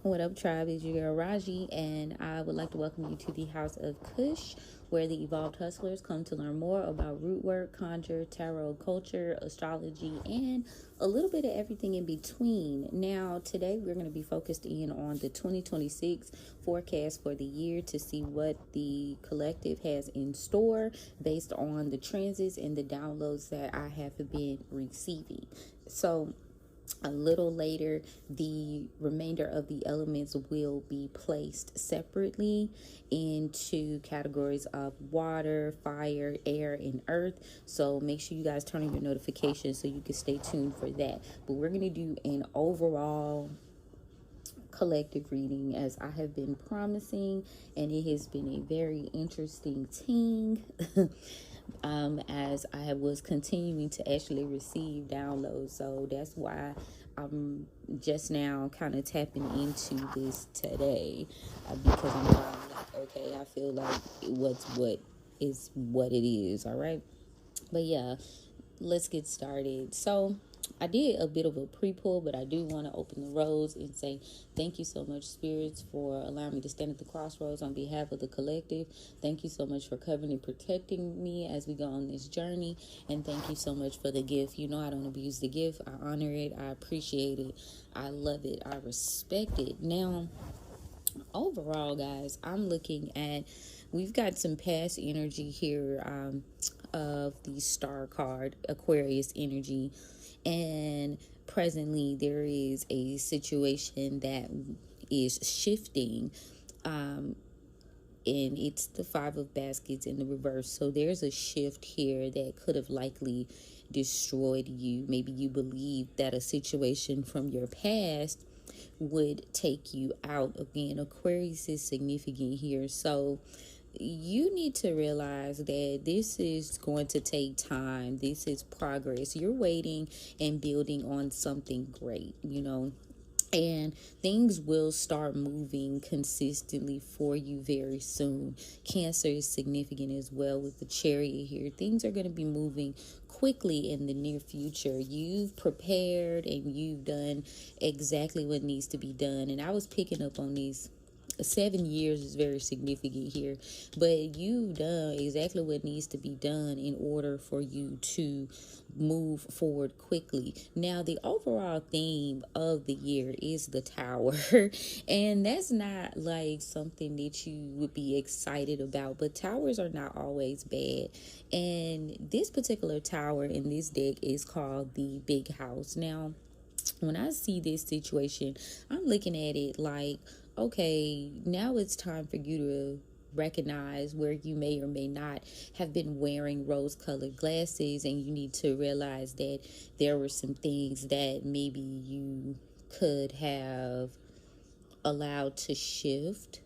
What up, tribe? Is your girl Raji, and I would like to welcome you to the House of Cush, where the evolved hustlers come to learn more about rootwork, conjure, tarot, culture, astrology, and a little bit of everything in between. Now, today we're going to be focused in on the 2026 forecast for the year to see what the collective has in store based on the transits and the downloads that I have been receiving. So, a little later, the remainder of the elements will be placed separately into categories of water, fire, air, and earth. So make sure you guys turn on your notifications so you can stay tuned for that. But we're going to do an overall collective reading as I have been promising, and it has been a very interesting thing. As I was continuing to actually receive downloads. So that's why I'm just now kind of tapping into this today, because I'm like, okay, I feel like what is what it is. All right. But yeah, let's get started. So I did a bit of a pre-pull, but I do want to open the roads and say thank you so much, spirits, for allowing me to stand at the crossroads on behalf of the collective. Thank you so much for covering and protecting me as we go on this journey, and thank you so much for the gift. You know, I don't abuse the gift. I honor it. I appreciate it. I love it. I respect it. Now, overall, guys, I'm looking at, we've got some past energy here, of the star card, Aquarius energy, and presently there is a situation that is shifting, and it's the Five of Baskets in the reverse. So there's a shift here that could have likely destroyed you. Maybe you believe that a situation from your past would take you out. Again, Aquarius is significant here. So you need to realize that this is going to take time. This is progress. You're waiting and building on something great, and things will start moving consistently for you very soon. Cancer is significant as well with the Chariot here. Things are going to be moving quickly in the near future. You've prepared and you've done exactly what needs to be done. And I was picking up on these. 7 years is very significant here, but you've done exactly what needs to be done in order for you to move forward quickly. Now, the overall theme of the year is the Tower, and that's not like something that you would be excited about, but towers are not always bad. And this particular tower in this deck is called the Big House. Now, when I see this situation, I'm looking at it like, okay, now it's time for you to recognize where you may or may not have been wearing rose-colored glasses, and you need to realize that there were some things that maybe you could have allowed to shift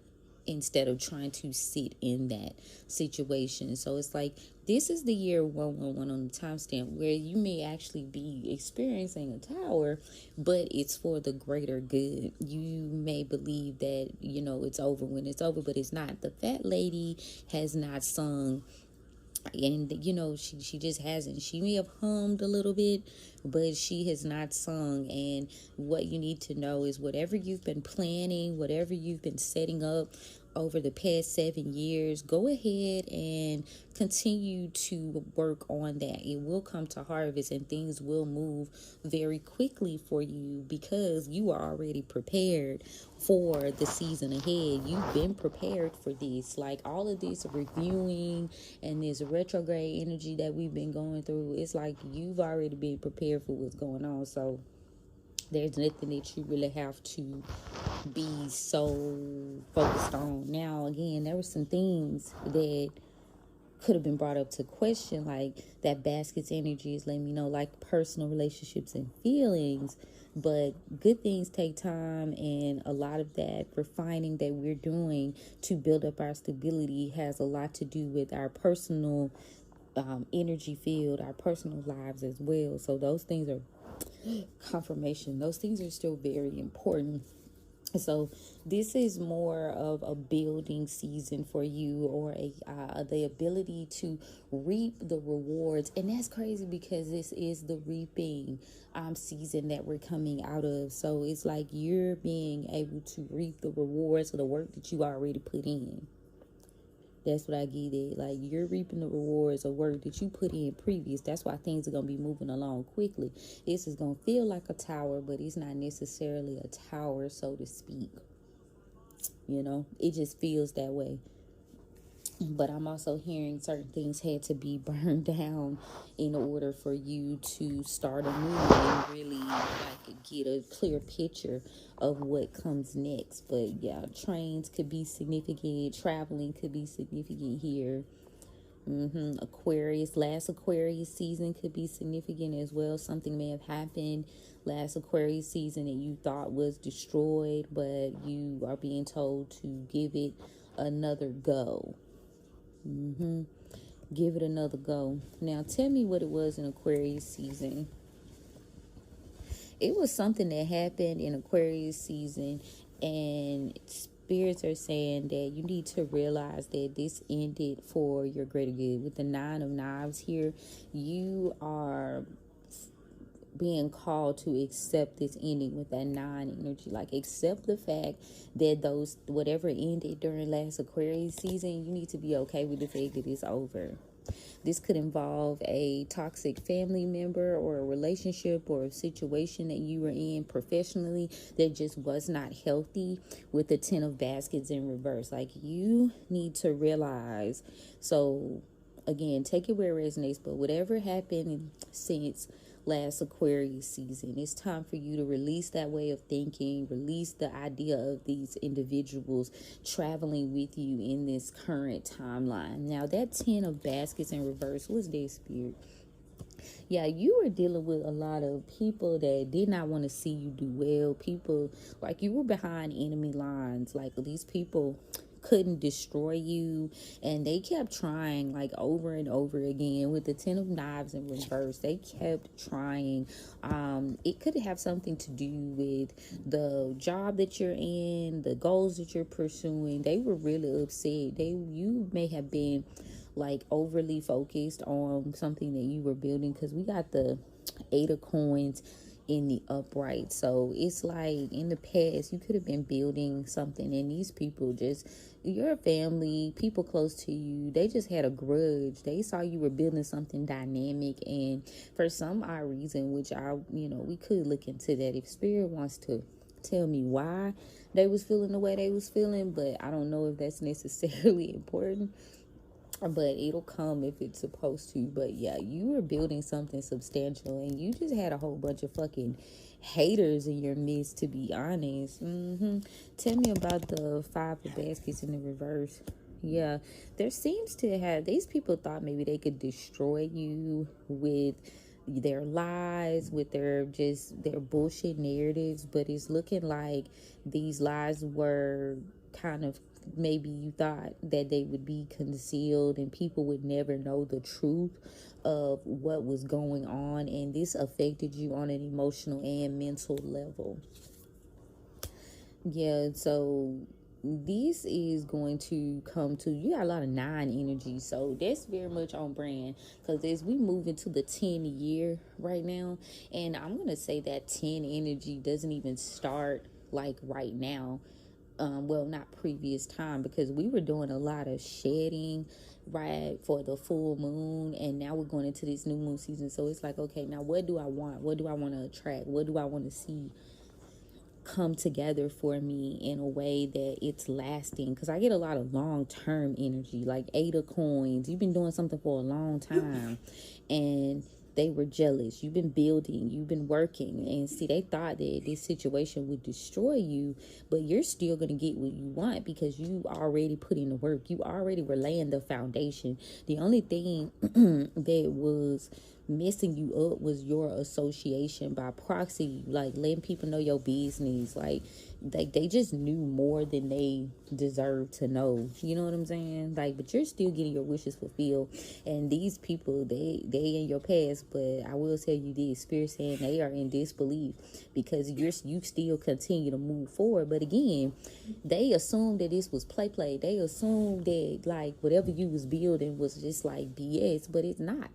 instead of trying to sit in that situation. So it's like, this is the year 111 on the timestamp where you may actually be experiencing a tower, but it's for the greater good. You may believe that, it's over when it's over, but it's not. The fat lady has not sung, and she just hasn't. She may have hummed a little bit, but she has not sung. And what you need to know is, whatever you've been planning, whatever you've been setting up over the past 7 years, go ahead and continue to work on that. It will come to harvest, and things will move very quickly for you because you are already prepared for the season ahead. You've been prepared for this. Like, all of this reviewing and this retrograde energy that we've been going through, it's like you've already been prepared for what's going on. So there's nothing that you really have to be so focused on. Now, again, there were some things that could have been brought up to question, like that basket's energy is letting me know, like personal relationships and feelings. But good things take time, and a lot of that refining that we're doing to build up our stability has a lot to do with our personal energy field, our personal lives as well. So those things are confirmation. Those things are still very important. So this is more of a building season for you, or the ability to reap the rewards. And that's crazy because this is the reaping season that we're coming out of. So it's like you're being able to reap the rewards of the work that you already put in. That's what I get it. Like, you're reaping the rewards of work that you put in previous. That's why things are going to be moving along quickly. This is going to feel like a tower, but it's not necessarily a tower, so to speak. You know, it just feels that way. But I'm also hearing certain things had to be burned down in order for you to start anew and really like get a clear picture of what comes next. But yeah, trains could be significant, traveling could be significant here. Aquarius, last Aquarius season could be significant as well. Something may have happened last Aquarius season that you thought was destroyed, but you are being told to give it another go. Give it another go. Now, tell me what it was in Aquarius season. It was something that happened in Aquarius season, and spirits are saying that you need to realize that this ended for your greater good. With the Nine of Knives here, you are being called to accept this ending with that nine energy. Like, accept the fact that those whatever ended during last Aquarius season, you need to be okay with the fact that it's over. This could involve a toxic family member or a relationship or a situation that you were in professionally that just was not healthy, with the Ten of Baskets in reverse. Like, you need to realize. So again, take it where it resonates, but whatever happened since last Aquarius season, it's time for you to release that way of thinking, release the idea of these individuals traveling with you in this current timeline. Now, that Ten of Baskets in reverse, what's their spirit? Yeah, you were dealing with a lot of people that did not want to see you do well. People, like, you were behind enemy lines. Like, these people couldn't destroy you, and they kept trying, like, over and over again. With the Ten of Knives in reverse, they kept trying. It could have something to do with the job that you're in, the goals that you're pursuing. They were really upset. You may have been like overly focused on something that you were building, because we got the Eight of Coins in the upright. So it's like, in the past you could have been building something, and these people, just your family, people close to you, they just had a grudge. They saw you were building something dynamic, and for some odd reason, which we could look into that if spirit wants to tell me why they was feeling the way they was feeling, but I don't know if that's necessarily important. But it'll come if it's supposed to. But yeah, you were building something substantial, and you just had a whole bunch of fucking haters in your midst, to be honest. Tell me about the Five of Baskets in the reverse. Yeah, there seems to have, these people thought maybe they could destroy you with their lies, with their bullshit narratives, but it's looking like these lies were kind of, maybe you thought that they would be concealed and people would never know the truth of what was going on, and this affected you on an emotional and mental level. Yeah, so this is going to come to you. Got a lot of nine energy, so that's very much on brand, because as we move into the 10 year right now, and I'm gonna say that 10 energy doesn't even start like right now. Well, not previous time, because we were doing a lot of shedding right for the full moon, and now we're going into this new moon season. So it's like, okay, now what do I want? What do I want to attract? What do I want to see come together for me in a way that it's lasting? Because I get a lot of long-term energy, like Eight of Coins. You've been doing something for a long time, and they were jealous. You've been building, you've been working, and see, they thought that this situation would destroy you, but you're still going to get what you want because you already put in the work. You already were laying the foundation. The only thing that was messing you up was your association by proxy, like letting people know your business. Like they just knew more than they deserved to know. You know what I'm saying? Like, but you're still getting your wishes fulfilled. And these people, they in your past, but I will tell you this, Spirit saying they are in disbelief because you still continue to move forward. But again, they assumed that this was play. They assumed that like whatever you was building was just like BS, but it's not.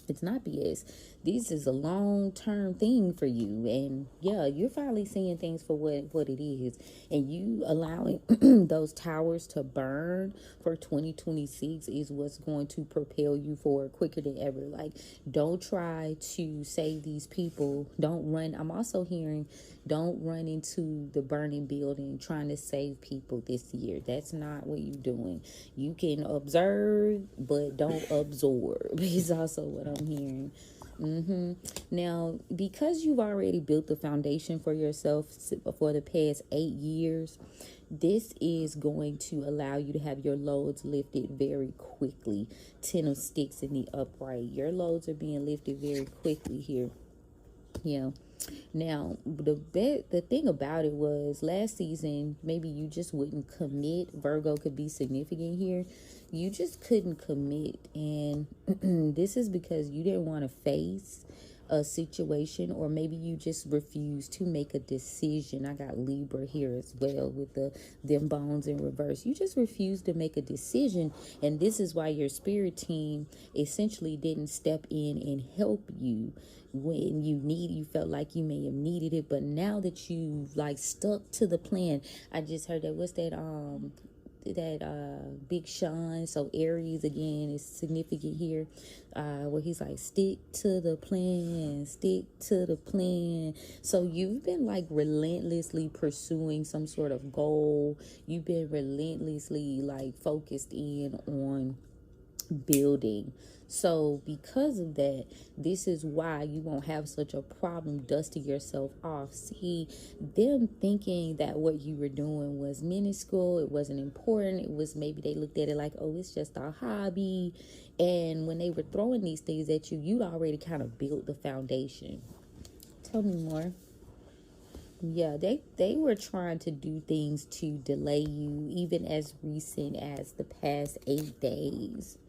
It's not BS. This is a long-term thing for you. And yeah, you're finally seeing things for what it is. And you allowing those towers to burn for 2026 is what's going to propel you forward quicker than ever. Like, don't try to save these people. Don't run. I'm also hearing, don't run into the burning building trying to save people this year. That's not what you're doing. You can observe, but don't absorb. Is also what I'm hearing. Now, because you've already built the foundation for yourself for the past 8 years, this is going to allow you to have your loads lifted very quickly. 10 of sticks in the upright. Your loads are being lifted very quickly here. Yeah. Now, the thing about it was last season, maybe you just wouldn't commit. Virgo could be significant here. You just couldn't commit. And this is because you didn't want to face a situation, or maybe you just refused to make a decision. I got Libra here as well with them bones in reverse. You just refused to make a decision, and this is why your spirit team essentially didn't step in and help you when you felt like you may have needed it. But now that you've like stuck to the plan, I just heard that, what's that Big Sean, so Aries again is significant here, where he's like, stick to the plan. So you've been like relentlessly pursuing some sort of goal. You've been relentlessly like focused in on building. So because of that, this is why you won't have such a problem dusting yourself off. See, them thinking that what you were doing was minuscule, it wasn't important, it was, maybe they looked at it like, oh, it's just a hobby. And when they were throwing these things at you, you'd already kind of built the foundation. Tell me more. Yeah, they were trying to do things to delay you, even as recent as the past 8 days.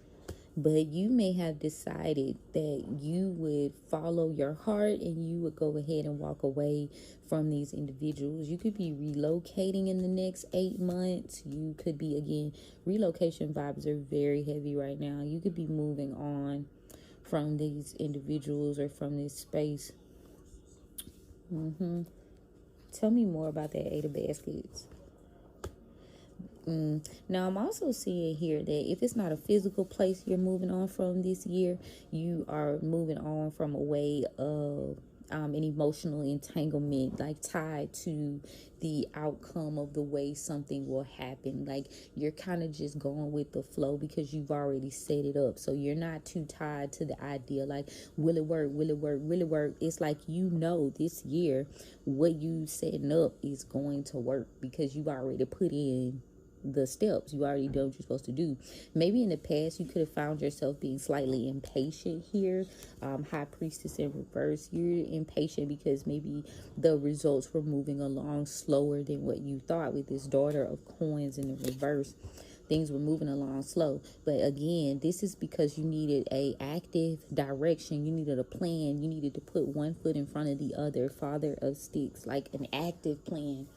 But you may have decided that you would follow your heart and you would go ahead and walk away from these individuals. You could be relocating in the next 8 months. You could be, again, relocation vibes are very heavy right now. You could be moving on from these individuals or from this space. Tell me more about that 8 of baskets. Now, I'm also seeing here that if it's not a physical place you're moving on from this year, you are moving on from a way of an emotional entanglement, like tied to the outcome of the way something will happen. Like you're kind of just going with the flow because you've already set it up. So you're not too tied to the idea like, will it work? It's like, this year what you setting up is going to work because you've already put in the steps. You already done what you're supposed to do. Maybe in the past you could have found yourself being slightly impatient here. High Priestess in reverse, you're impatient because maybe the results were moving along slower than what you thought. With this Daughter of Coins in the reverse, things were moving along slow. But again, this is because you needed a active direction. You needed a plan. You needed to put one foot in front of the other. Father of Sticks, like an active plan.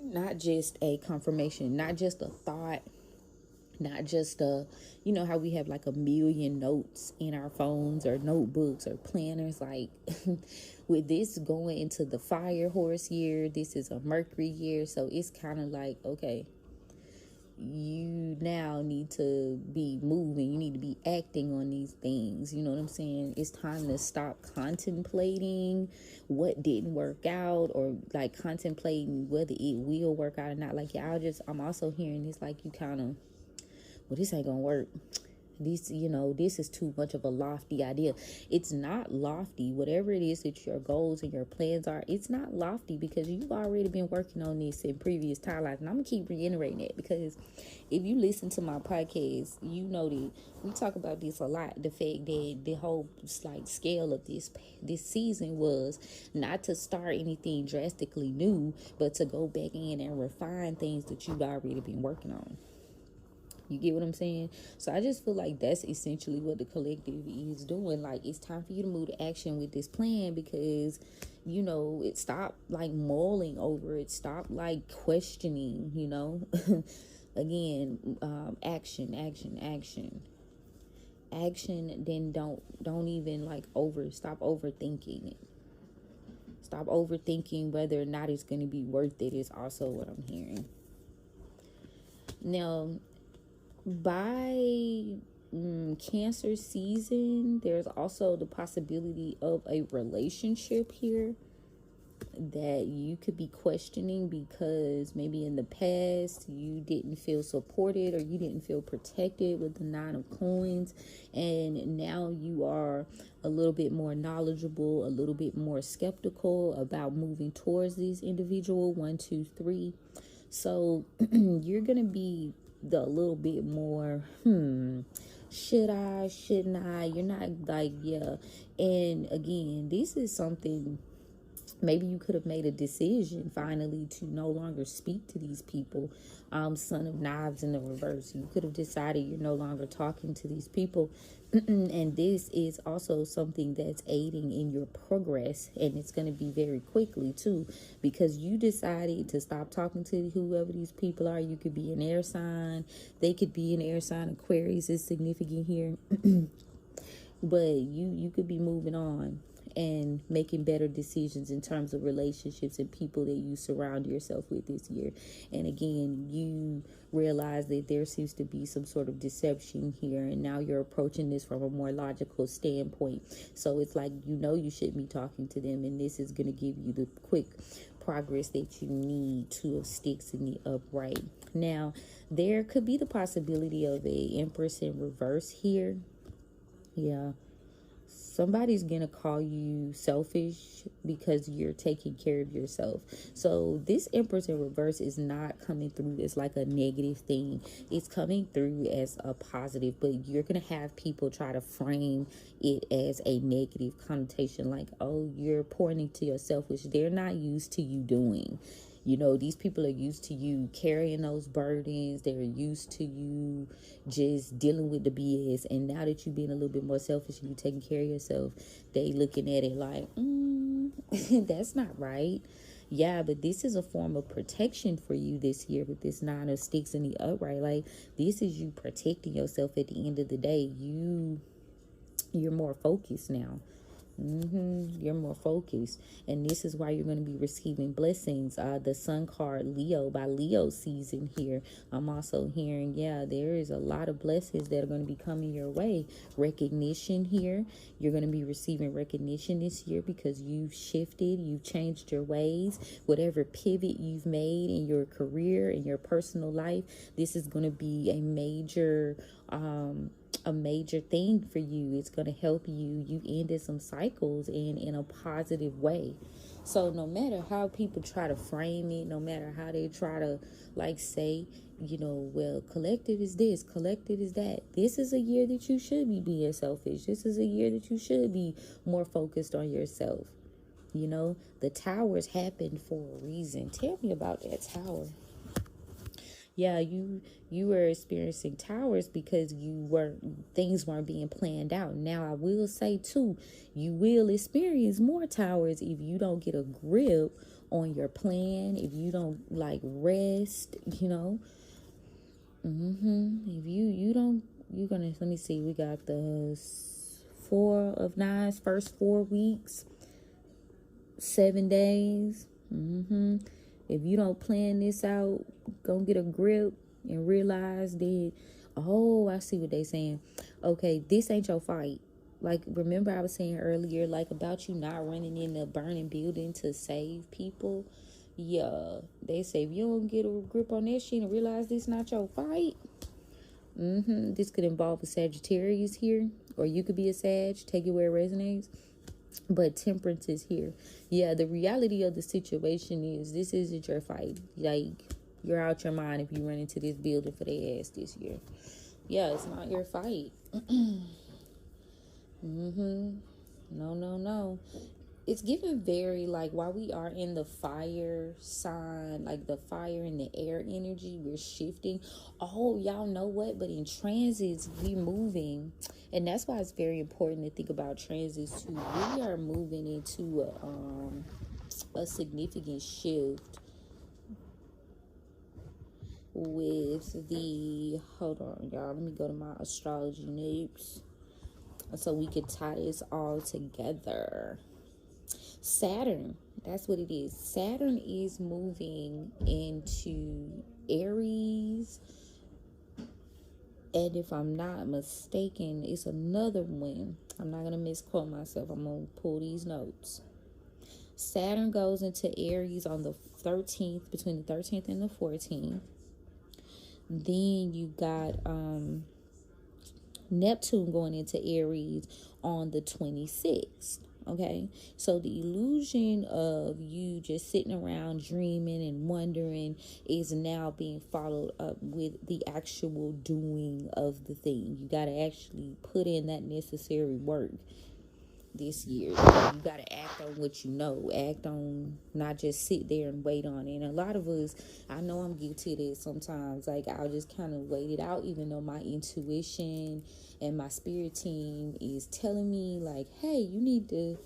Not just a confirmation, not just a thought, not just how we have like a million notes in our phones or notebooks or planners. Like with this going into the fire horse year, this is a Mercury year. So it's kind of like, okay, you now need to be moving. You need to be acting on these things. You know what I'm saying? It's time to stop contemplating what didn't work out, or like contemplating whether it will work out or not. Like, I'm also hearing this like you kind of, well, this ain't gonna work. This is too much of a lofty idea. It's not lofty. Whatever it is that your goals and your plans are, it's not lofty, because you've already been working on this in previous timelines. And I'm gonna keep reiterating that, because if you listen to my podcast, you know that we talk about this a lot. The fact that the whole scale of this season was not to start anything drastically new, but to go back in and refine things that you've already been working on. You get what I'm saying? So I just feel like that's essentially what the collective is doing. Like, it's time for you to move to action with this plan, because, it stopped mulling over it. Stop questioning, Again, action. Then don't even stop overthinking it. Stop overthinking whether or not it's going to be worth it is also what I'm hearing. Now, by Cancer season, there's also the possibility of a relationship here that you could be questioning, because maybe in the past you didn't feel supported or you didn't feel protected with the 9 of Coins, and now you are a little bit more knowledgeable, a little bit more skeptical about moving towards this individual. 1, 2, 3. So you're gonna be a little bit more should I, shouldn't I? You're not yeah. And again, this is something, maybe you could have made a decision finally to no longer speak to these people. Son of Knives in the reverse. You could have decided you're no longer talking to these people. And this is also something that's aiding in your progress. And it's going to be very quickly too, because you decided to stop talking to whoever these people are. You could be an air sign. They could be an air sign. Aquarius is significant here. But you could be moving on and making better decisions in terms of relationships and people that you surround yourself with this year. And again, you realize that there seems to be some sort of deception here, and now you're approaching this from a more logical standpoint. So it's like, you shouldn't be talking to them, and this is going to give you the quick progress that you need. 2 of Sticks in the upright. Now, there could be the possibility of a Empress in reverse here. Yeah. Somebody's going to call you selfish because you're taking care of yourself. So this Empress in reverse is not coming through as like a negative thing. It's coming through as a positive, but you're going to have people try to frame it as a negative connotation. Like, oh, you're pouring into yourself, which they're not used to you doing. These people are used to you carrying those burdens. They're used to you just dealing with the BS. And now that you're being a little bit more selfish and you taking care of yourself, they looking at it like, that's not right. Yeah, but this is a form of protection for you this year with this 9 of Sticks in the upright. Like, this is you protecting yourself at the end of the day. You're more focused now. You're more focused, and this is why you're going to be receiving blessings. The Sun card, Leo, by Leo season here. I'm also hearing, there is a lot of blessings that are going to be coming your way. Recognition here. You're going to be receiving recognition this year because you've shifted, you've changed your ways. Whatever pivot you've made in your career, in your personal life, this is going to be a major thing for you. It's going to help you. You ended some cycles in a positive way. So no matter how people try to frame it, no matter how they try to say, well, collective is this, collective is that. This is a year that you should be being selfish. This is a year that you should be more focused on yourself. The towers happened for a reason. Tell me about that tower. Yeah, you were experiencing towers because things weren't being planned out. Now I will say too, you will experience more towers if you don't get a grip on your plan, if you don't rest, If you don't, you're gonna, let me see, we got the 4 of Knives, first 4 weeks, 7 days. If you don't plan this out, go get a grip and realize that, I see what they saying. Okay, this ain't your fight. Remember I was saying earlier, about you not running in a burning building to save people? Yeah, they say if you don't get a grip on that shit and realize this not your fight, This could involve a Sagittarius here, or you could be a Sag. Take it where it resonates. But Temperance is here. Yeah, the reality of the situation is this isn't your fight. Like, you're out your mind if you run into this building for their ass this year. Yeah, it's not your fight. No. It's given very, like, while we are in the fire sign, like the fire and the air energy, we're shifting. Oh, y'all know what? But in transits, we moving. And that's why it's very important to think about transits too. We are moving into a significant shift with the, hold on, y'all. Let me go to my astrology notes so we can tie this all together. Saturn, that's what it is. Saturn is moving into Aries, and if I'm not mistaken, it's another one. I'm not going to misquote myself. I'm going to pull these notes. Saturn goes into Aries on the 13th, between the 13th and the 14th. Then you got Neptune going into Aries on the 26th. Okay, so the illusion of you just sitting around dreaming and wondering is now being followed up with the actual doing of the thing. You got to actually put in that necessary work this year. You got to act on what you know. Act on, not just sit there and wait on it. And a lot of us, I know I'm guilty of this sometimes. Like, I'll just kind of wait it out, even though my intuition and my spirit team is telling me, like, hey, you need to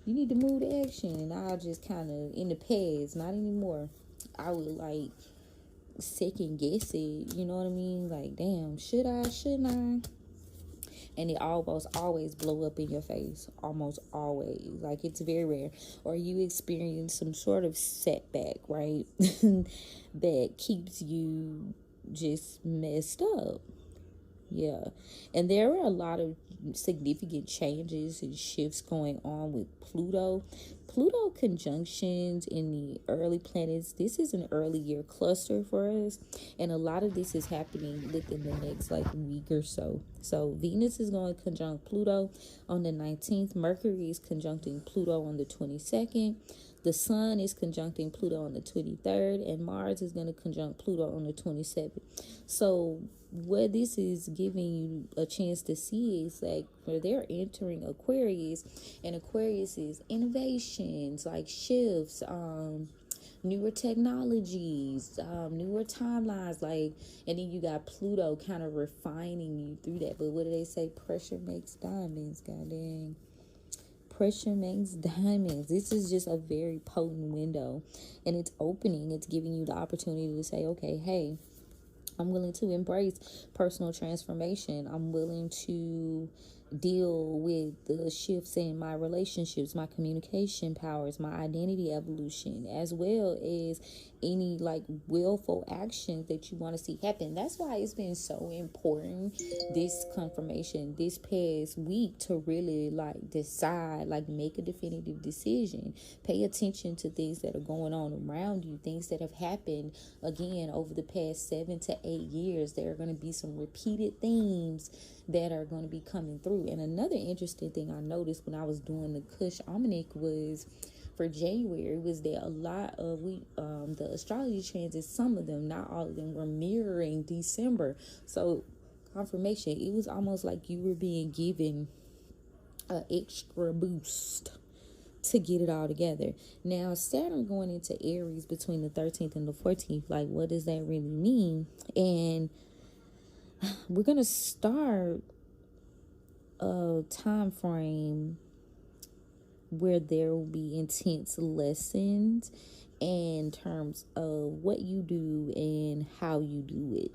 move to action. And I'll just kind of, in the past, not anymore, I would like second guess it. You know what I mean? Like, damn, should I, shouldn't I? And it almost always blow up in your face. Almost always. Like, it's very rare. Or you experience some sort of setback, right? that keeps you just messed up. Yeah. And there are a lot of significant changes and shifts going on with Pluto. Pluto conjunctions in the early planets. This is an early year cluster for us. And a lot of this is happening within the next like week or so. So Venus is going to conjunct Pluto on the 19th. Mercury is conjuncting Pluto on the 22nd. The Sun is conjuncting Pluto on the 23rd. And Mars is going to conjunct Pluto on the 27th. So what this is giving you a chance to see is like where they're entering Aquarius, and Aquarius is innovations, like shifts, newer technologies, newer timelines, like, and then you got Pluto kind of refining you through that. But what do they say? Pressure makes diamonds. Goddamn, pressure makes diamonds. This is just a very potent window, and it's opening. It's giving you the opportunity to say, okay, hey, I'm willing to embrace personal transformation. I'm willing to deal with the shifts in my relationships, my communication powers, my identity evolution, as well as any like willful actions that you want to see happen. That's why it's been so important, this confirmation this past week, to really like decide, like make a definitive decision. Pay attention to things that are going on around you, things that have happened again over the past 7 to 8 years. There are going to be some repeated themes that are going to be coming through. And another interesting thing I noticed when I was doing the Cush Almanac was, for January, was that a lot of the astrology transits, some of them, not all of them, were mirroring December. So confirmation, it was almost like you were being given an extra boost to get it all together. Now, Saturn going into Aries between the 13th and the 14th, like, what does that really mean? And we're going to start a time frame where there will be intense lessons in terms of what you do and how you do it.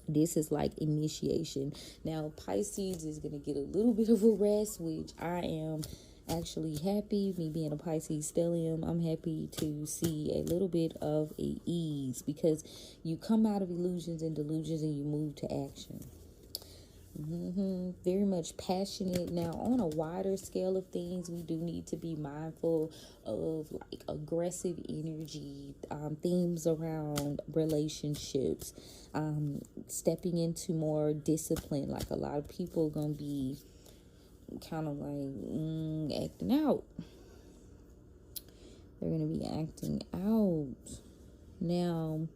This is like initiation. Now, Pisces is going to get a little bit of a rest, which I am actually happy. Me being a Pisces stellium, I'm happy to see a little bit of a ease, because you come out of illusions and delusions and you move to action. Very much passionate. Now, on a wider scale of things, we do need to be mindful of like aggressive energy, themes around relationships, stepping into more discipline. Like a lot of people gonna be kind of like acting out. They're gonna be acting out. Now,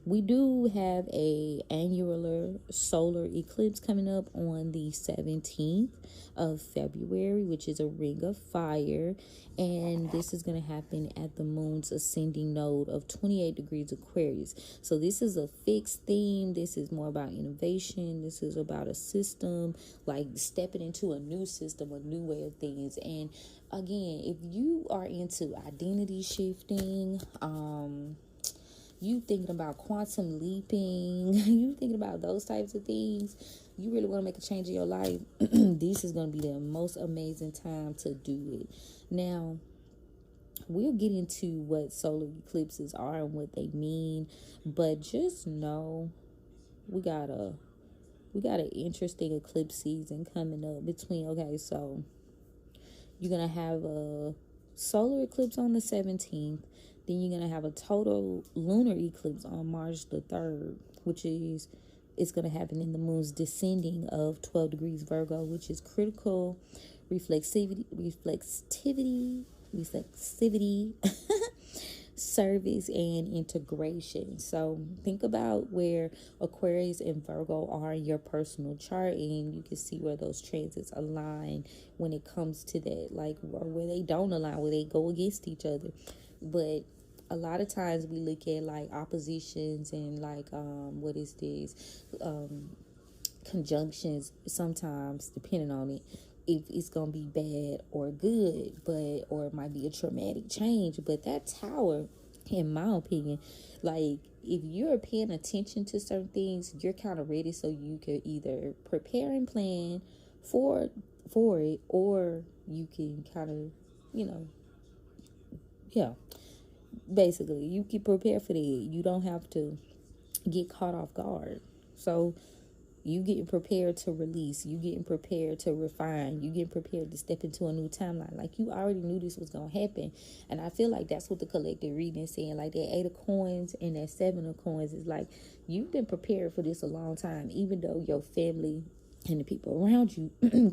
we do have a annular solar eclipse coming up on the 17th of February, which is a ring of fire. And this is going to happen at the moon's ascending node of 28 degrees Aquarius. So this is a fixed theme. This is more about innovation. This is about a system, like stepping into a new system, a new way of things. And again, if you are into identity shifting, you thinking about quantum leaping, you thinking about those types of things, you really want to make a change in your life, this is going to be the most amazing time to do it. Now, we'll get into what solar eclipses are and what they mean, but just know we got an interesting eclipse season coming up between, okay, so you're going to have a solar eclipse on the 17th. Then you're going to have a total lunar eclipse on March the 3rd, which is, it's going to happen in the moon's descending of 12 degrees Virgo, which is critical reflexivity, service, and integration. So think about where Aquarius and Virgo are in your personal chart, and you can see where those transits align when it comes to that, like, or where they don't align, where they go against each other. But a lot of times we look at like oppositions and like conjunctions, sometimes depending on it, if it's gonna be bad or good, but or it might be a traumatic change. But that tower, in my opinion, like if you're paying attention to certain things, you're kind of ready, so you can either prepare and plan for it, or you can kind of, yeah, basically you can prepare for that. You don't have to get caught off guard. So you getting prepared to release, you getting prepared to refine, you getting prepared to step into a new timeline. Like you already knew this was gonna happen. And I feel like that's what the collective reading is saying. Like that 8 of coins and that 7 of coins is like, you've been prepared for this a long time, even though your family and the people around you,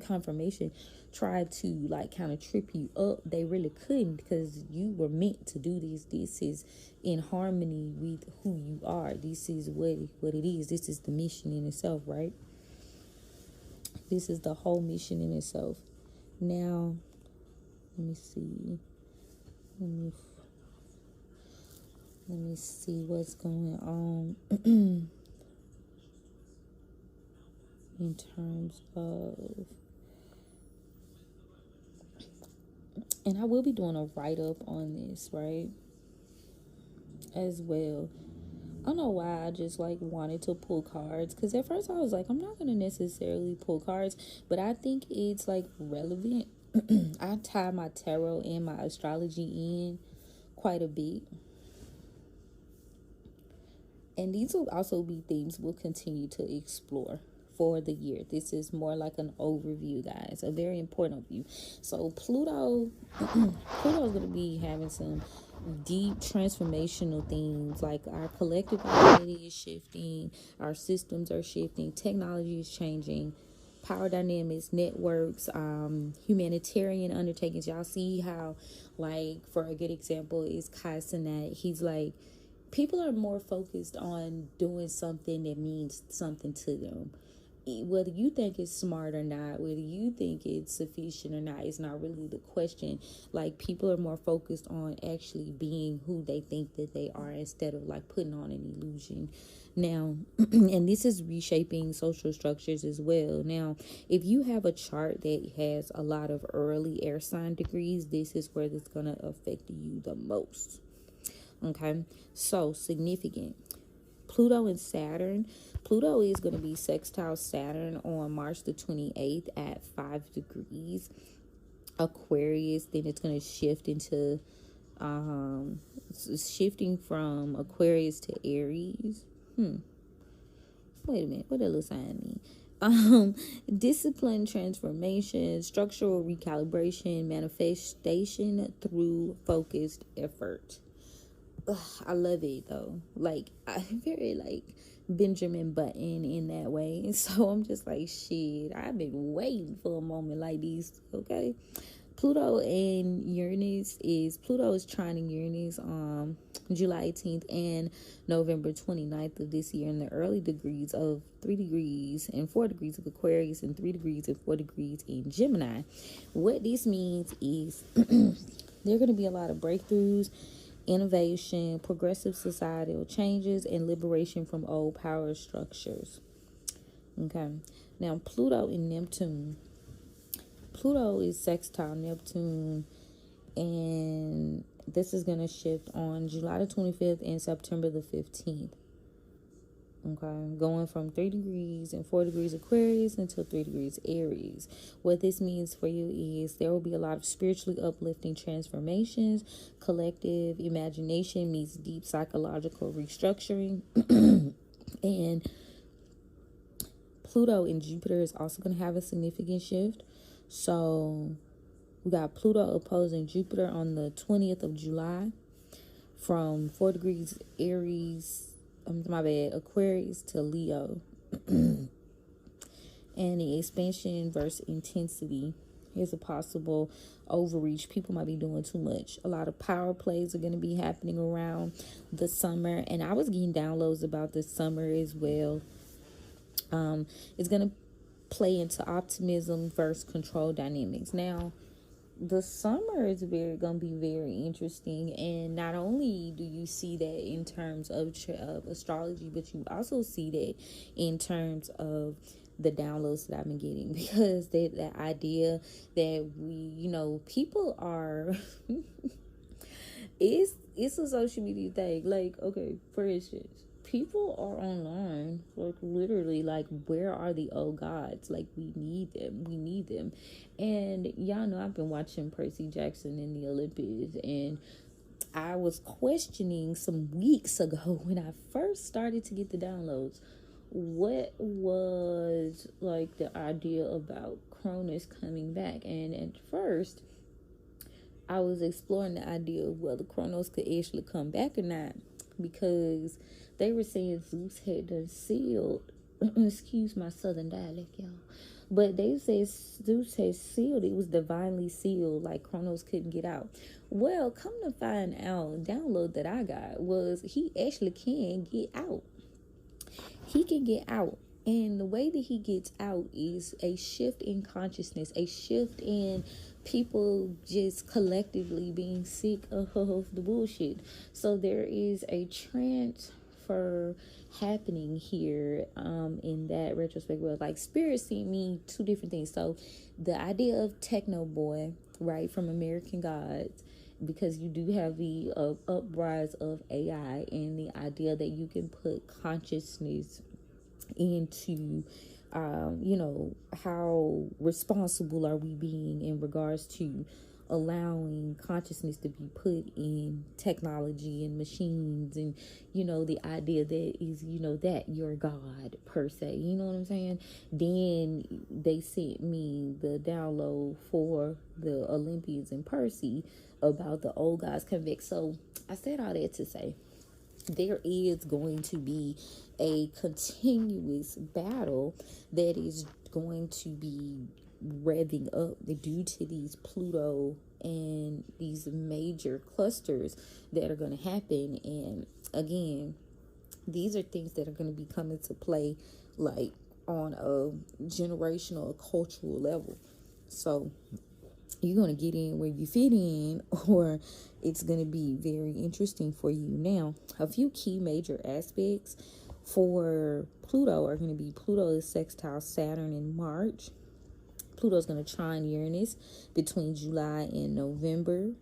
confirmation, tried to like kind of trip you up. They really couldn't, because you were meant to do this. This is in harmony with who you are. This is what it is. This is the mission in itself, right? This is the whole mission in itself. Now, let me see. Let me see what's going on in terms of, and I will be doing a write-up on this, right, as well. I don't know why I just like wanted to pull cards, because at first I was like, I'm not going to necessarily pull cards, but I think it's like relevant. I tie my tarot and my astrology in quite a bit, and these will also be themes we'll continue to explore for the year. This is more like an overview, guys, a very important overview. So Pluto is going to be having some deep transformational themes. Like our collective identity is shifting, our systems are shifting, technology is changing, power dynamics, networks, humanitarian undertakings. Y'all see how, like, for a good example is Kai Cenat. He's like, people are more focused on doing something that means something to them. Whether you think it's smart or not, whether you think it's sufficient or not, it's not really the question. Like, people are more focused on actually being who they think that they are, instead of like putting on an illusion. Now, and this is reshaping social structures as well. Now, if you have a chart that has a lot of early air sign degrees, this is where it's going to affect you the most. Okay, so significant. Pluto and Saturn. Pluto is going to be sextile Saturn on March the 28th at 5 degrees Aquarius. Then it's going to shift into shifting from Aquarius to Aries. Wait a minute, what does little sign mean? Discipline, transformation, structural recalibration, manifestation through focused effort. Ugh, I love it though. Like, I very like Benjamin Button in that way. And so I'm just like, shit, I've been waiting for a moment like these. Okay. Pluto is trining Uranus July 18th and November 29th of this year in the early degrees of 3 degrees and 4 degrees of Aquarius and 3 degrees and 4 degrees in Gemini. What this means is there are going to be a lot of breakthroughs, innovation, progressive societal changes, and liberation from old power structures. Okay. Now, Pluto and Neptune. Pluto is sextile Neptune, and this is going to shift on July the 25th and September the 15th. Okay, going from 3 degrees and 4 degrees Aquarius until 3 degrees Aries. What this means for you is there will be a lot of spiritually uplifting transformations. Collective imagination meets deep psychological restructuring. And Pluto and Jupiter is also going to have a significant shift. So we got Pluto opposing Jupiter on the 20th of July from 4 degrees Aquarius to Leo. And the expansion versus intensity. Here's a possible overreach. People might be doing too much. A lot of power plays are going to be happening around the summer. And I was getting downloads about this summer as well. It's going to play into optimism versus control dynamics. Now, the summer is going to be very interesting, and not only do you see that in terms of astrology, but you also see that in terms of the downloads that I've been getting, because that idea that people are it's a social media thing. Like, okay, for instance, people are online, like literally, like, where are the old gods? Like, we need them. And y'all know I've been watching Percy Jackson in the Olympics, and I was questioning some weeks ago when I first started to get the downloads, what was like the idea about Cronus coming back. And at first I was exploring the idea of whether Kronos could actually come back or not, because they were saying Zeus had done sealed, excuse my southern dialect, y'all, but they said Zeus had sealed, it was divinely sealed, like Kronos couldn't get out. Well, come to find out, the download that I got was he actually can get out. He can get out. And the way that he gets out is a shift in consciousness, a shift in people just collectively being sick of the bullshit. So there is a transfer happening here in that retrospect. Well, like, spirit sent me two different things. So the idea of Techno Boy, right, from American Gods, because you do have the uprise of AI and the idea that you can put consciousness into how responsible are we being in regards to allowing consciousness to be put in technology and machines, and the idea that is that your God per se, you know what I'm saying. Then they sent me the download for the Olympians and Percy about the old guys convict. So I said all that to say there is going to be a continuous battle that is going to be revving up due to these Pluto and these major clusters that are going to happen. And again, these are things that are going to be coming to play, like, on a generational or cultural level. So you're going to get in where you fit in, or it's going to be very interesting for you. Now, a few key major aspects for Pluto are going to be Pluto is sextile Saturn in March. Pluto is going to trine Uranus between July and November.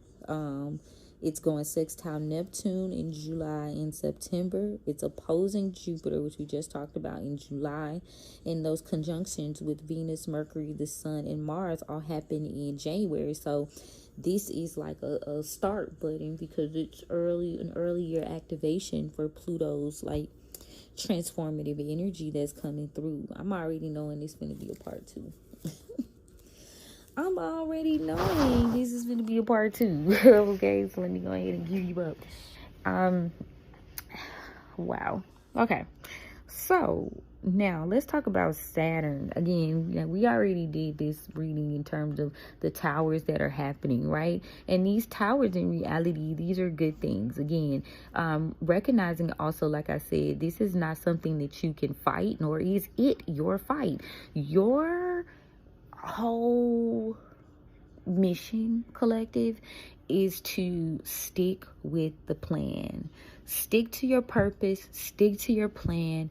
It's going sextile Neptune in July and September. It's opposing Jupiter, which we just talked about, in July. And those conjunctions with Venus, Mercury, the Sun, and Mars all happen in January. So this is like a start button, because it's an earlier activation for Pluto's, like, transformative energy that's coming through. I'm already knowing it's going to be a part 2. I'm already knowing this is going to be a part 2. Okay, so let me go ahead and give you up. Wow. Okay. So now let's talk about Saturn. Again, we already did this reading in terms of the towers that are happening, right? And these towers, in reality, these are good things. Again, recognizing also, like I said, this is not something that you can fight, nor is it your fight. Your whole mission, collective, is to stick with the plan. Stick to your purpose, stick to your plan,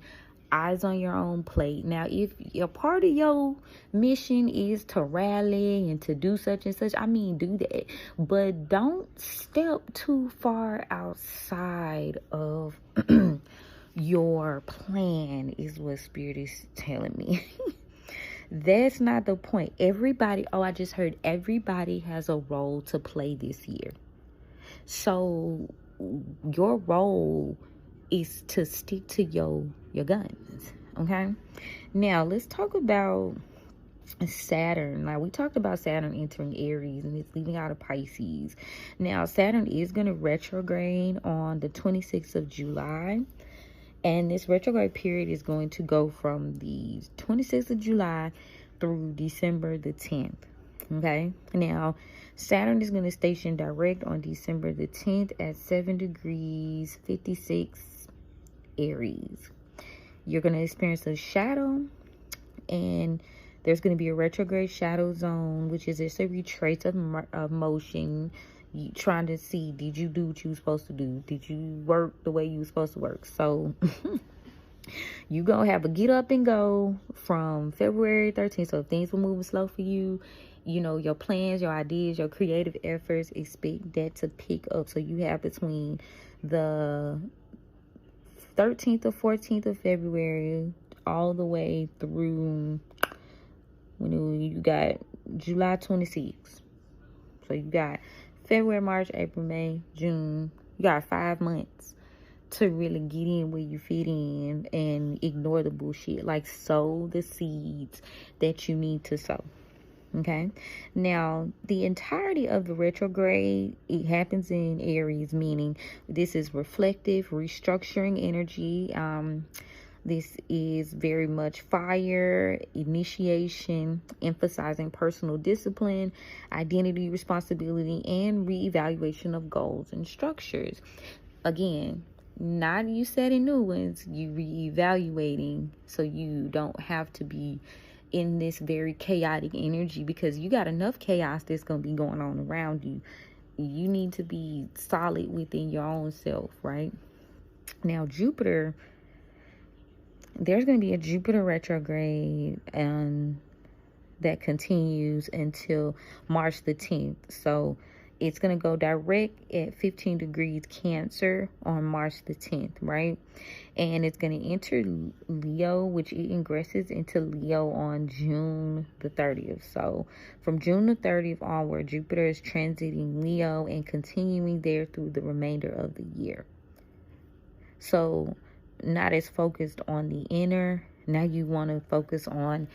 eyes on your own plate. Now, if a part of your mission is to rally and to do such and such, I mean, do that. But don't step too far outside of your plan, is what Spirit is telling me. That's not the point. Everybody, I just heard everybody has a role to play this year. So your role is to stick to your guns, okay? Now, let's talk about Saturn. Now, we talked about Saturn entering Aries and it's leaving out of Pisces. Now, Saturn is going to retrograde on the 26th of July. And this retrograde period is going to go from the 26th of July through December the 10th. Okay. Now, Saturn is going to station direct on December the 10th at 7 degrees 56 Aries. You're going to experience a shadow, and there's going to be a retrograde shadow zone, which is just a retrace of motion. You trying to see, did you do what you were supposed to do? Did you work the way you were supposed to work? So you gonna have a get up and go from February 13th. So if things were moving slow for you, you know, your plans, your ideas, your creative efforts, expect that to pick up. So you have between the 13th or 14th of February all the way through when you got July 26th. So you got February, March, April, May, June. You got 5 months to really get in where you fit in and ignore the bullshit. Like, sow the seeds that you need to sow. Okay. Now, the entirety of the retrograde, it happens in Aries, meaning this is reflective, restructuring energy. This is very much fire, initiation, emphasizing personal discipline, identity, responsibility, and reevaluation of goals and structures. Again, not you setting new ones, you reevaluating, so you don't have to be in this very chaotic energy, because you got enough chaos that's going to be going on around you. You need to be solid within your own self, right? Now, Jupiter, there's going to be a Jupiter retrograde that continues until March the 10th. So it's going to go direct at 15 degrees Cancer on March the 10th, right? And it's going to enter Leo, which it ingresses into Leo on June the 30th. So from June the 30th onward, Jupiter is transiting Leo and continuing there through the remainder of the year. So not as focused on the inner. Now you want to focus on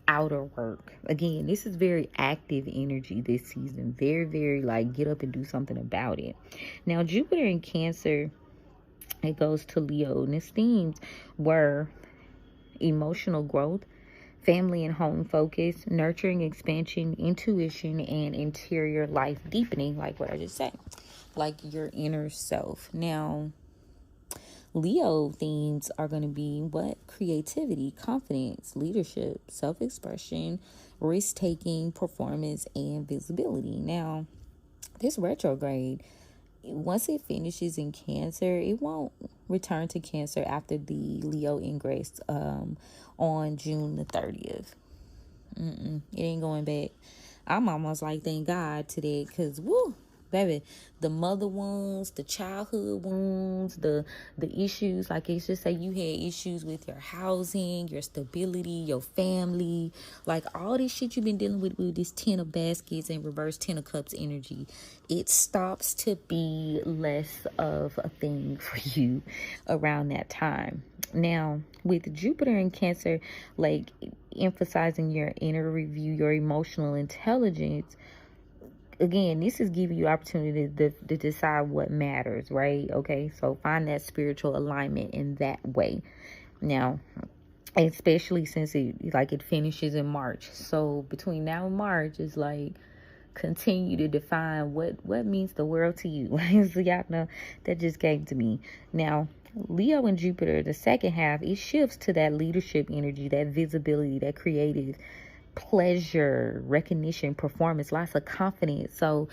outer work. Again, this is very active energy this season. Very, very like get up and do something about it. Now, Jupiter in Cancer, it goes to Leo, and its themes were emotional growth, family and home focus, nurturing expansion, intuition, and interior life deepening, like what I just said, like your inner self. Now, Leo themes are going to be what? Creativity, confidence, leadership, self-expression, risk-taking, performance, and visibility. Now, this retrograde, once it finishes in Cancer, it won't return to Cancer after the Leo ingress on June the 30th. It ain't going back. I'm almost like, thank God to that, because, woo, baby, the mother wounds, the childhood wounds, the issues, like it's just say you had issues with your housing, your stability, your family, like all this shit you've been dealing with this 10 of baskets and reverse 10 of cups energy, it stops to be less of a thing for you around that time. Now, with Jupiter in Cancer, like emphasizing your inner review, your emotional intelligence, again, this is giving you opportunity to decide what matters, right? Okay, so find that spiritual alignment in that way. Now, especially since it finishes in March. So between now and March, it's like continue to define what means the world to you. So y'all know that just came to me. Now, Leo and Jupiter, the second half, it shifts to that leadership energy, that visibility, that creative pleasure, recognition, performance, lots of confidence. So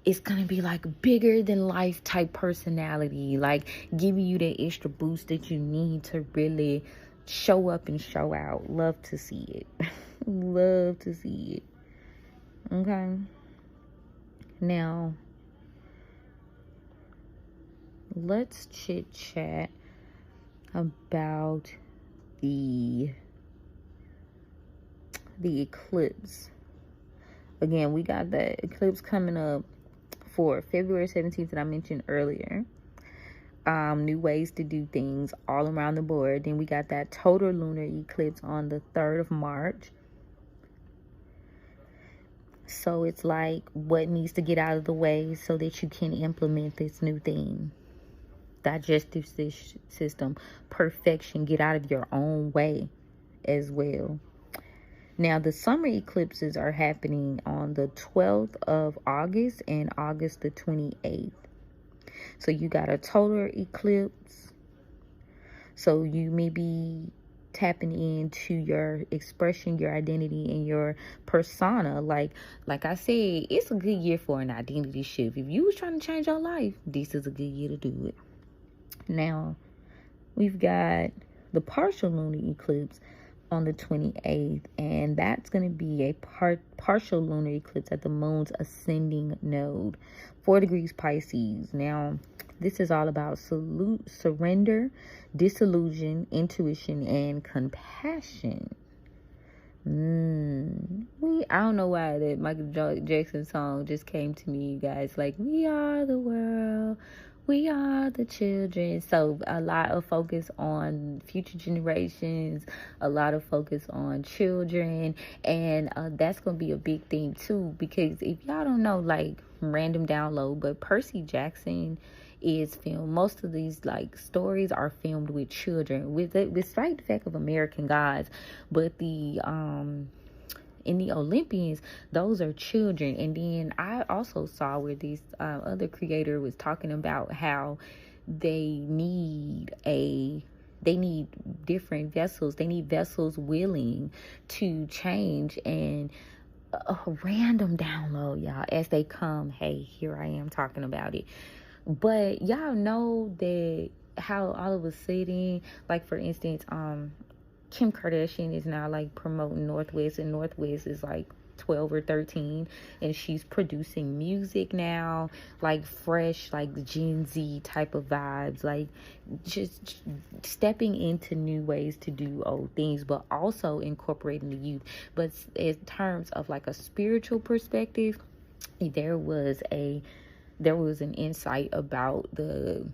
it's gonna be like bigger than life type personality, like giving you that extra boost that you need to really show up and show out. Love to see it. Love to see it. Okay. Now, let's chit chat about the eclipse. Again, we got the eclipse coming up for February 17th that I mentioned earlier. New ways to do things all around the board. Then we got that total lunar eclipse on the 3rd of March. So it's like what needs to get out of the way so that you can implement this new thing. Digestive system, perfection, get out of your own way as well. Now, the summer eclipses are happening on the 12th of August and August the 28th. So you got a total eclipse. So you may be tapping into your expression, your identity, and your persona. Like I said, it's a good year for an identity shift. If you was trying to change your life, this is a good year to do it. Now, we've got the partial lunar eclipse on the 28th, and that's going to be a partial lunar eclipse at the moon's ascending node, 4 degrees Pisces. Now, this is all about surrender, disillusion, intuition, and compassion. I don't know why that Michael Jackson song just came to me, you guys. Like, we are the world, we are the children. So a lot of focus on future generations, a lot of focus on children, and that's gonna be a big thing too, because if y'all don't know, like, random download, but Percy Jackson is filmed. Most of these like stories are filmed with children, despite the fact of American Gods, but the in the Olympians, those are children. And then I also saw where this other creator was talking about how they need different vessels. They need vessels willing to change. And a random download, y'all, as they come. Hey, here I am talking about it. But y'all know that how all of a sudden, like for instance, Kim Kardashian is now like promoting Northwest, and Northwest is like 12 or 13, and she's producing music now, like fresh, like Gen Z type of vibes, like just stepping into new ways to do old things, but also incorporating the youth. But in terms of like a spiritual perspective, there was an insight about the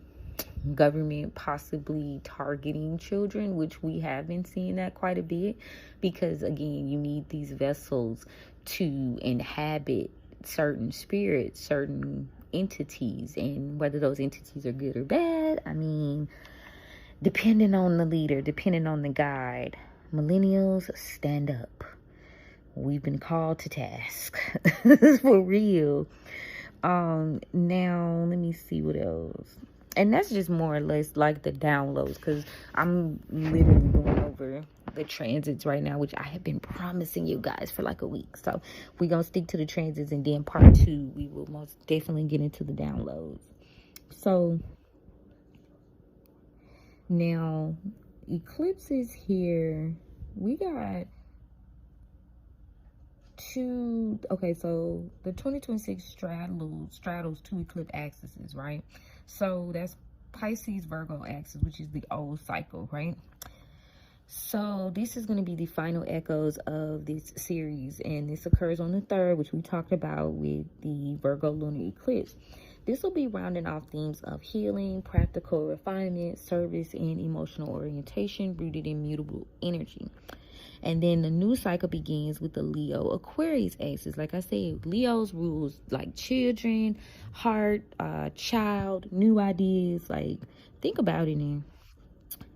government possibly targeting children, which we have been seeing that quite a bit, because again, you need these vessels to inhabit certain spirits, certain entities, and whether those entities are good or bad, I mean, depending on the leader, depending on the guide. Millennials, stand up. We've been called to task. For real. Now let me see what else. And that's just more or less like the downloads, because I'm literally going over the transits right now, which I have been promising you guys for like a week. So we're going to stick to the transits, and then part 2, we will most definitely get into the downloads. So now, eclipses here, we got so the 2026 straddles 2 eclipse axes, right? So that's Pisces Virgo axis, which is the old cycle, right? So this is going to be the final echoes of this series, and this occurs on the 3rd, which we talked about with the Virgo lunar eclipse. This will be rounding off themes of healing, practical refinement, service, and emotional orientation rooted in mutable energy. And then the new cycle begins with the Leo Aquarius axis. Like I said, Leo's rules like children, heart, child, new ideas. Like, think about it in.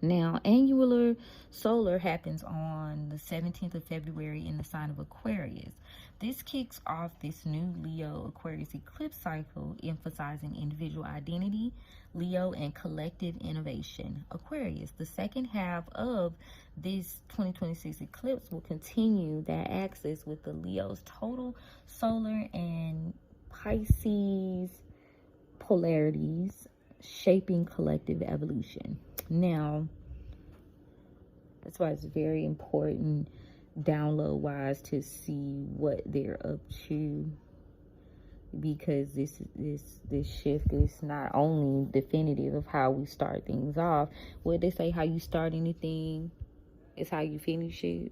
Now, annular solar happens on the 17th of February in the sign of Aquarius. This kicks off this new Leo Aquarius eclipse cycle, emphasizing individual identity, Leo, and collective innovation. Aquarius, the second half of this 2026 eclipse will continue that axis with the Leo's total solar and Pisces polarities shaping collective evolution. Now, that's why it's very important download wise to see what they're up to, because this shift is not only definitive of how we start things off. What they say, how you start anything is how you finish it.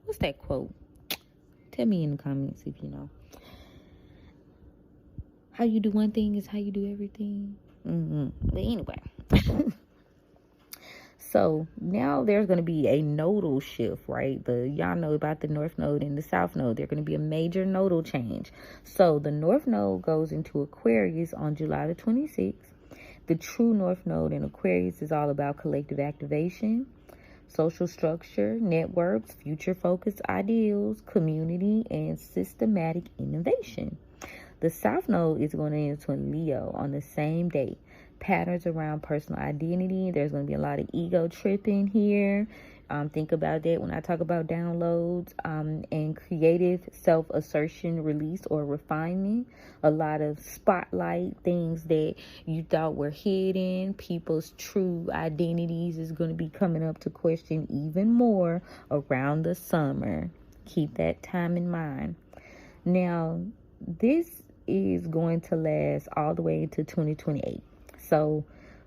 What's that quote? Tell me in the comments if you know. How you do one thing is how you do everything. But anyway. So now there's going to be a nodal shift, right? Y'all know about the North Node and the South Node. There's going to be a major nodal change. So the North Node goes into Aquarius on July the 26th. The true North Node in Aquarius is all about collective activation, social structure, networks, future-focused ideals, community, and systematic innovation. The South Node is going to enter Leo on the same day. Patterns around personal identity. There's going to be a lot of ego tripping here. Think about that when I talk about downloads, and creative self-assertion, release, or refinement. A lot of spotlight, things that you thought were hidden. People's true identities is going to be coming up to question even more around the summer. Keep that time in mind. Now, this is going to last all the way into 2028. So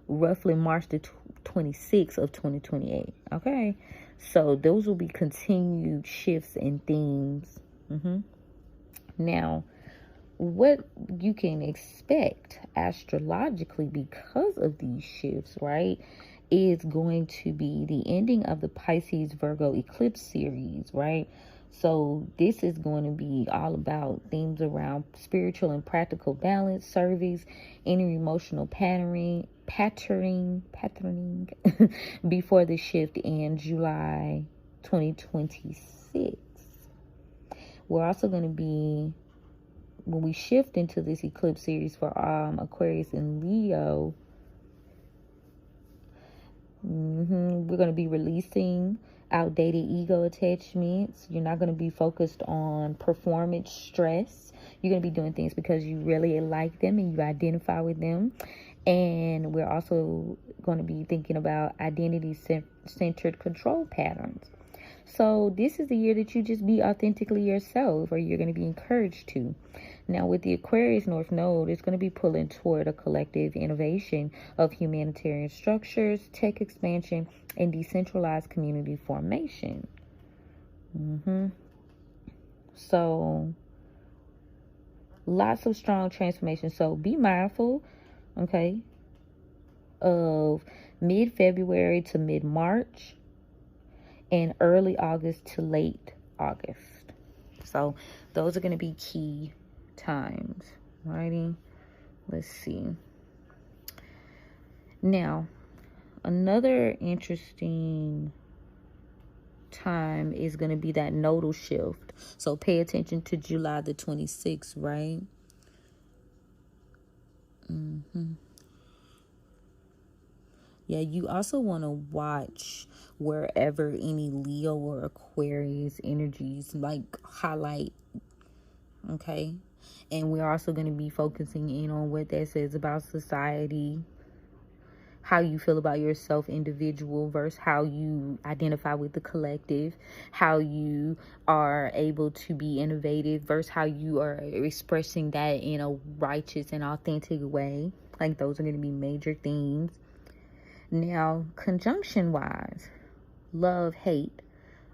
roughly March the 26th of 2028. Okay. So those will be continued shifts and themes. Now, what you can expect astrologically because of these shifts, right, is going to be the ending of the Pisces Virgo eclipse series, right? So this is going to be all about themes around spiritual and practical balance, service, inner emotional patterning before the shift in July 2026. We're also going to be, when we shift into this eclipse series for Aquarius and Leo, we're going to be releasing outdated ego attachments. You're not going to be focused on performance stress. You're going to be doing things because you really like them and you identify with them. And we're also going to be thinking about identity-centered control patterns. So this is the year that you just be authentically yourself, or you're going to be encouraged to. Now, with the Aquarius North Node, it's going to be pulling toward a collective innovation of humanitarian structures, tech expansion, and decentralized community formation. So, lots of strong transformation. So, be mindful, okay, of mid-February to mid-March and early August to late August. So, those are going to be key times. Alrighty, let's see. Now, another interesting time is going to be that nodal shift. So pay attention to July the 26th, right? Yeah, you also want to watch wherever any Leo or Aquarius energies like highlight. Okay. And we're also going to be focusing in on what that says about society, how you feel about yourself individual versus how you identify with the collective, how you are able to be innovative versus how you are expressing that in a righteous and authentic way. Like, those are going to be major themes. Now, conjunction wise, love, hate,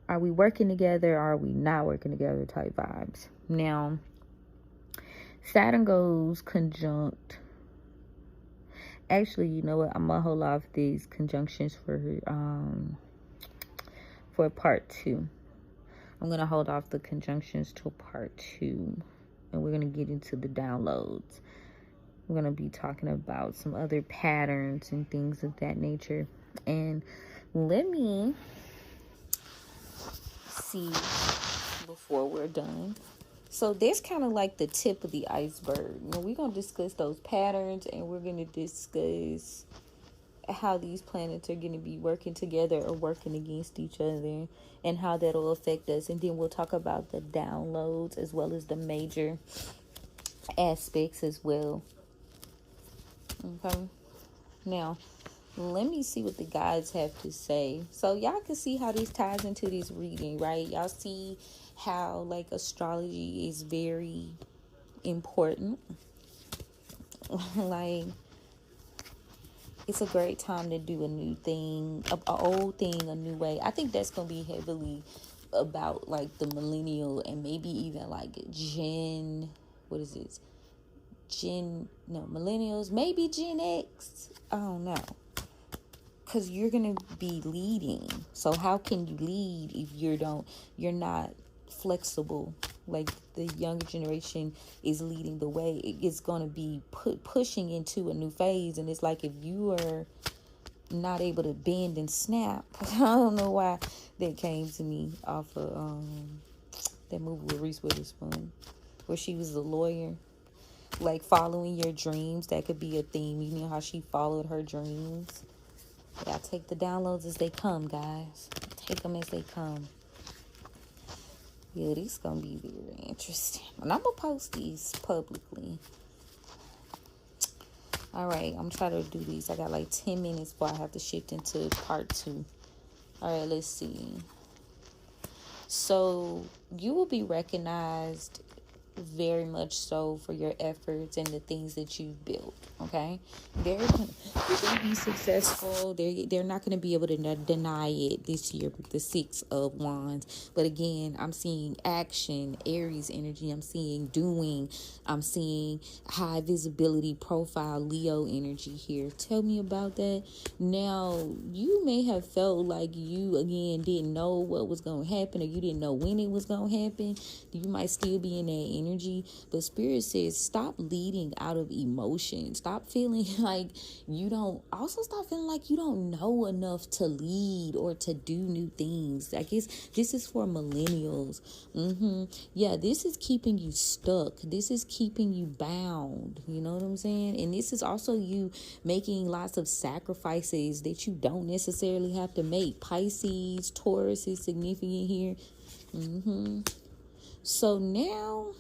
are we working together? Are we not working together type vibes? Now, Saturn goes conjunct. Actually, you know what? I'm gonna hold off these conjunctions for part 2. I'm gonna hold off the conjunctions till part 2, and we're gonna get into the downloads. We're gonna be talking about some other patterns and things of that nature. And let me see before we're done. So that's kind of like the tip of the iceberg. You know, we're going to discuss those patterns, and we're going to discuss how these planets are going to be working together or working against each other, and how that'll affect us. And then we'll talk about the downloads as well as the major aspects as well. Okay. Now, let me see what the guides have to say. So y'all can see how this ties into this reading, right? Y'all see how like astrology is very important. Like, it's a great time to do a new thing, a old thing, a new way. I think that's gonna be heavily about like the millennial and maybe even like what is it? Millennials, maybe Gen X. I don't know. Because you're gonna be leading. So how can you lead if you're not flexible? Like the younger generation is leading the way. It's gonna be pushing into a new phase, and it's like if you are not able to bend and snap. I don't know why that came to me off of that movie with Reese Witherspoon, where she was a lawyer. Like following your dreams, that could be a theme. You know how she followed her dreams. Yeah, take the downloads as they come, guys. Take them as they come. Yeah, this is going to be very interesting. And I'm going to post these publicly. All right, I'm trying to do these. I got like 10 minutes before I have to shift into part 2. All right, let's see. So you will be recognized very much so for your efforts and the things that you've built. Okay, you're gonna be successful. They're not gonna be able to deny it this year with the 6 of Wands. But again, I'm seeing action, Aries energy. I'm seeing doing. I'm seeing high visibility profile, Leo energy here. Tell me about that. Now, you may have felt like you again didn't know what was gonna happen, or you didn't know when it was gonna happen. You might still be in that energy, but Spirit says stop leading out of emotion. Stop feeling like stop feeling like you don't know enough to lead or to do new things. I guess this is for millennials. Yeah, this is keeping you stuck. This is keeping you bound. You know what I'm saying? And this is also you making lots of sacrifices that you don't necessarily have to make. Pisces, Taurus is significant here. So now,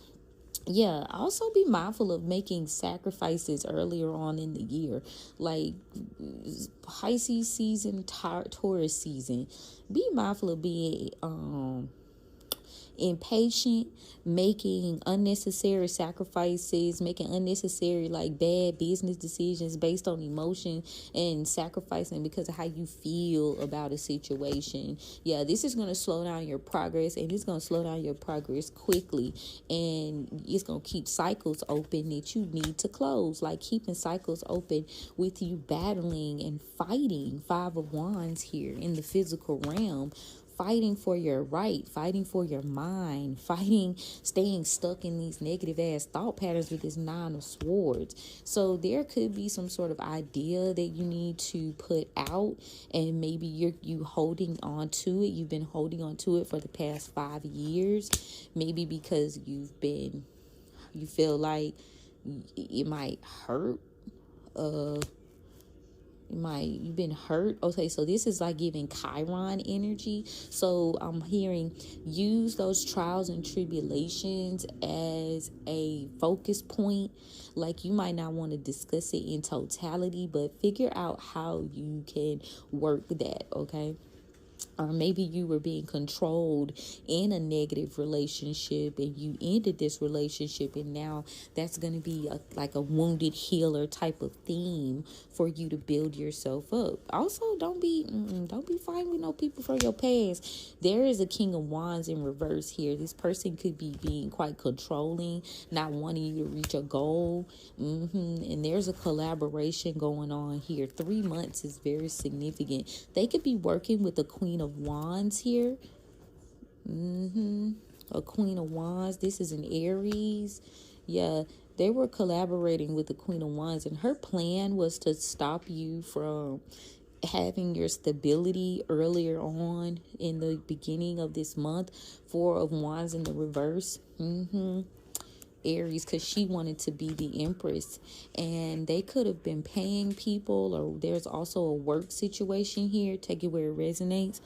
yeah, also be mindful of making sacrifices earlier on in the year, like Pisces season, Taurus season. Be mindful of being impatient, making unnecessary sacrifices, making unnecessary like bad business decisions based on emotion, and sacrificing because of how you feel about a situation. Yeah, this is going to slow down your progress, and it's going to slow down your progress quickly, and it's going to keep cycles open that you need to close, like keeping cycles open with you battling and fighting. 5 of Wands here in the physical realm, fighting for your right, fighting for your mind, staying stuck in these negative ass thought patterns with this 9 of Swords. So there could be some sort of idea that you need to put out, and maybe you holding on to it. You've been holding on to it for the past 5 years, maybe because you feel like it might hurt. You've been hurt. Okay, so this is like giving Chiron energy. So I'm hearing use those trials and tribulations as a focus point. Like you might not want to discuss it in totality, but figure out how you can work that. Okay, Or maybe you were being controlled in a negative relationship and you ended this relationship, and now that's going to be like a wounded healer type of theme for you to build yourself up. Also, don't be fighting with no people from your past. There is a King of Wands in reverse here. This person could be being quite controlling, not wanting you to reach a goal. And there's a collaboration going on here. 3 months is very significant. They could be working with the Queen of Wands here. A Queen of Wands. This is an Aries. Yeah, they were collaborating with the Queen of Wands, and her plan was to stop you from having your stability earlier on in the beginning of this month. 4 of Wands in the reverse. Aries, because she wanted to be the Empress, and they could have been paying people, or there's also a work situation here. Take it where it resonates.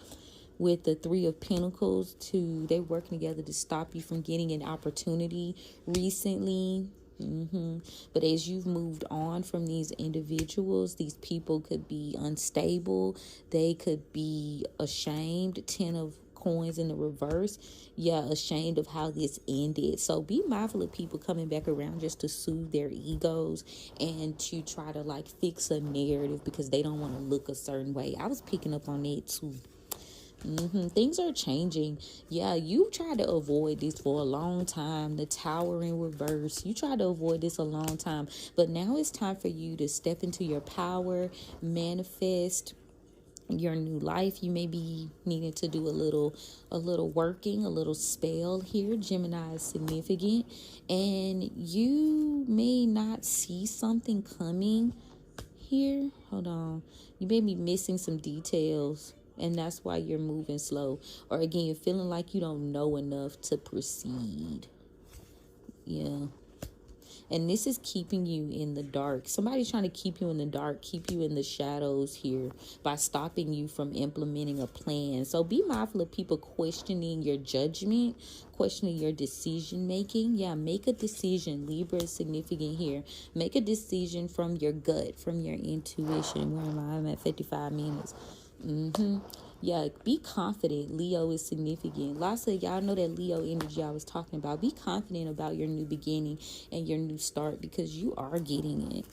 With the 3 of Pentacles, they're working together to stop you from getting an opportunity recently. But as you've moved on from these individuals, these people could be unstable. They could be ashamed. 10 of Coins in the reverse. Yeah, ashamed of how this ended. So be mindful of people coming back around just to soothe their egos and to try to like fix a narrative because they don't want to look a certain way. I was picking up on that too. Things are changing. Yeah, you tried to avoid this for a long time. The Tower in reverse. You tried to avoid this a long time. But now it's time for you to step into your power, manifest your new life. You may be needing to do a little working, a little spell here. Gemini is significant. And you may not see something coming here. Hold on. You may be missing some details, and that's why you're moving slow. Or again, you're feeling like you don't know enough to proceed. Yeah. And this is keeping you in the dark. Somebody's trying to keep you in the dark, keep you in the shadows here by stopping you from implementing a plan. So be mindful of people questioning your judgment, questioning your decision making. Yeah, make a decision. Libra is significant here. Make a decision from your gut, from your intuition. Where am I? I'm at 55 minutes. Yeah, be confident. Leo is significant. Lots of y'all know that Leo energy I was talking about. Be confident about your new beginning and your new start because you are getting it.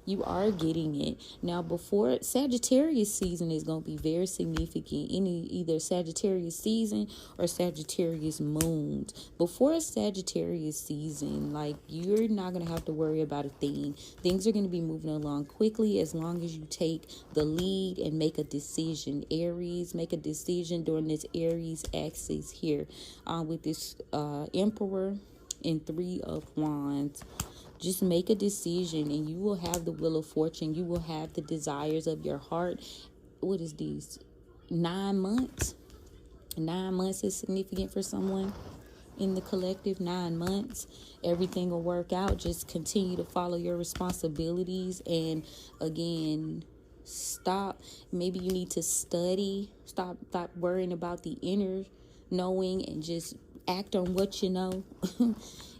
You are getting it. Now, before Sagittarius season is going to be very significant. Either Sagittarius season or Sagittarius moons. Before Sagittarius season, like, you're not going to have to worry about a thing. Things are going to be moving along quickly as long as you take the lead and make a decision. Aries, make a decision during this Aries axis here with this Emperor and 3 of Wands. Just make a decision and you will have the wheel of fortune. You will have the desires of your heart. What is these? 9 months? 9 months is significant for someone in the collective. 9 months. Everything will work out. Just continue to follow your responsibilities. And again, stop. Maybe you need to study. Stop worrying about the inner knowing and just act on what you know.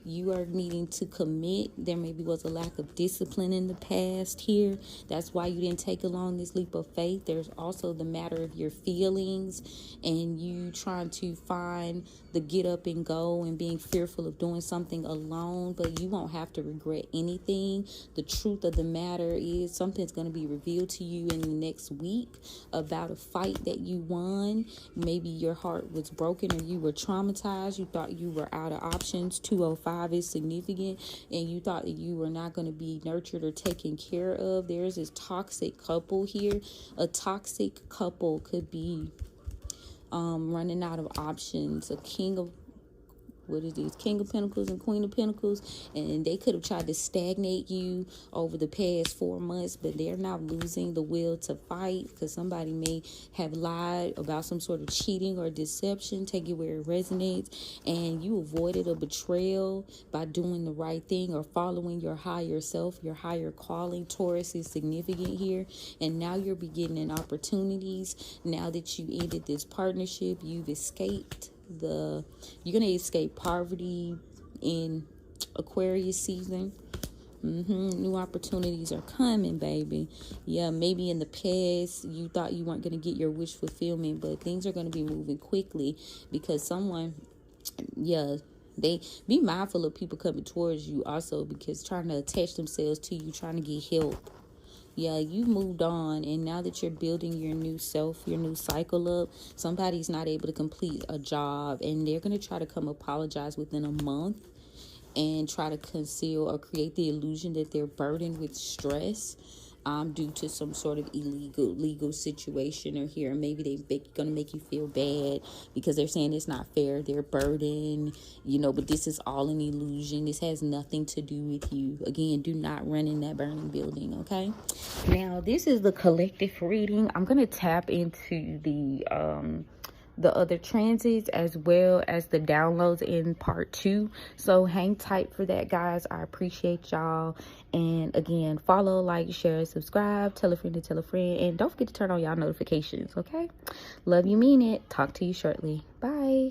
You are needing to commit. There maybe was a lack of discipline in the past here. That's why you didn't take along this leap of faith. There's also the matter of your feelings and you trying to find the get up and go and being fearful of doing something alone, but you won't have to regret anything. The truth of the matter is something's going to be revealed to you in the next week about a fight that you won. Maybe your heart was broken or you were traumatized. You thought you were out of options. 205 is significant and you thought that you were not going to be nurtured or taken care of. There's this toxic couple here. A toxic couple could be running out of options. A king of King of Pentacles and Queen of Pentacles, and they could have tried to stagnate you over the past 4 months, but they're not losing the will to fight because somebody may have lied about some sort of cheating or deception. Take it where it resonates, and you avoided a betrayal by doing the right thing or following your higher self, your higher calling. Taurus is significant here, and now you're beginning opportunities. Now that you ended this partnership, you've escaped you're going to escape poverty in Aquarius season. New opportunities are coming, baby. Yeah, maybe in the past you thought you weren't going to get your wish fulfillment, but things are going to be moving quickly because someone, yeah, they be mindful of people coming towards you also, because trying to attach themselves to you, trying to get help. Yeah, you moved on, and now that you're building your new self, your new cycle up, somebody's not able to complete a job, and they're going to try to come apologize within a month and try to conceal or create the illusion that they're burdened with stress due to some sort of legal situation or here. Maybe they're going to make you feel bad because they're saying it's not fair, they're burdened, but this is all an illusion. This has nothing to do with you. Again, do not run in that burning building, okay? Now, this is the collective reading. I'm going to tap into the other transits as well as the downloads in part 2. So hang tight for that, guys. I appreciate y'all. And again, follow, like, share, subscribe, tell a friend to tell a friend, and don't forget to turn on y'all notifications, okay? Love you, mean it. Talk to you shortly. Bye.